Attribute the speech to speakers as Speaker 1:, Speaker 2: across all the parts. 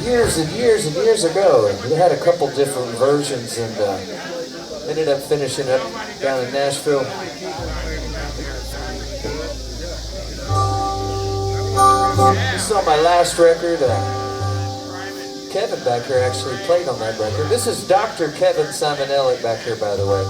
Speaker 1: years and years and years ago. We had a couple different versions and ended up finishing up down in Nashville. This is on my last record. Kevin back here actually played on that record. This is Dr. Kevin Simonelli back here, by the way.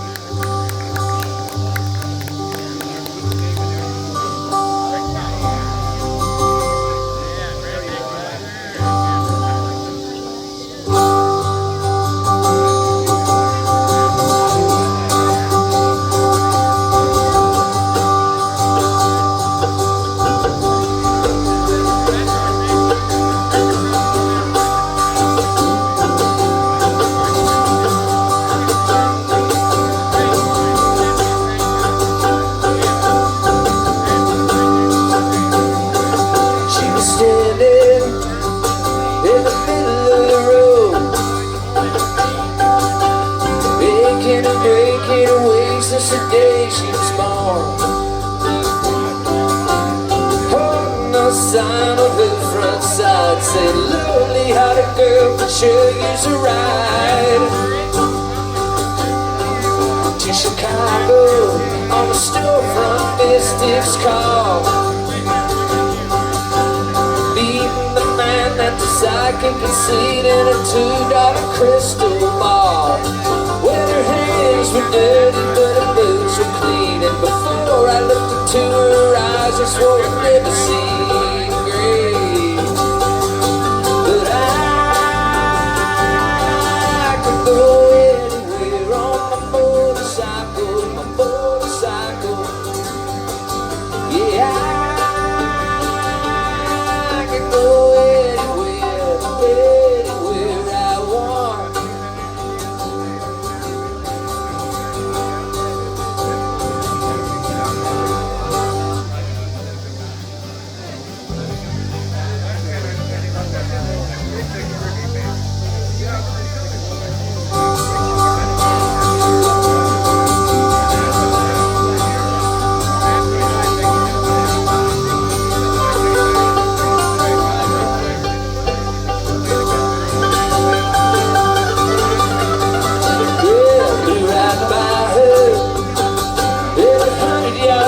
Speaker 1: Since the day she was born, holding the sign of her front side said, "Lovely-hearted girl, but sure use a ride to Chicago on the storefront mystics call, leaving the man that the psychic could see in a $2 crystal ball." When her hands were dirty but her boots were clean, and before I looked into her eyes I swore I'd never seen grey. But I could go anywhere on my motorcycle, yeah, I could go anywhere I want.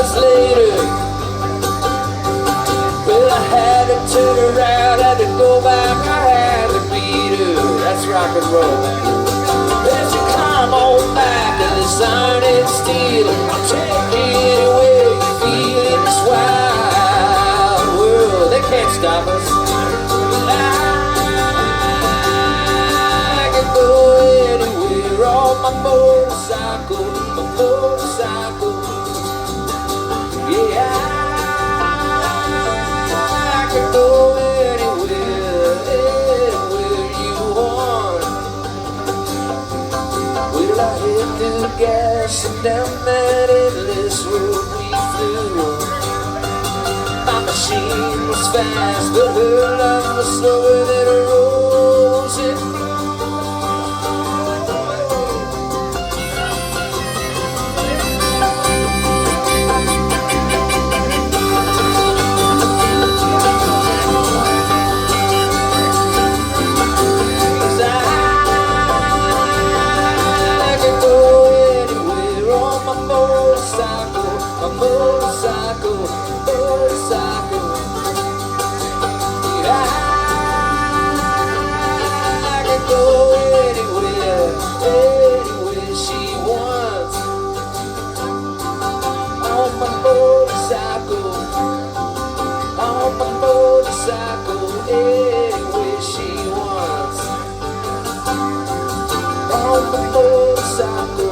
Speaker 1: Later, well, I had to turn around, had to go back, I had to beat her. That's rock and roll. There's a come on back to this iron and steel. I'll take you anywhere you feel in this wild world. They can't stop us. I can go anywhere on my motorcycle, yeah, I can go anywhere you want. Well, I hit through gas and down that endless road we flew. My machine was fast, but her love was slower than a rose in bloom. Motorcycle. Yeah, I can go anywhere she wants. On my motorcycle, anywhere she wants. On my motorcycle.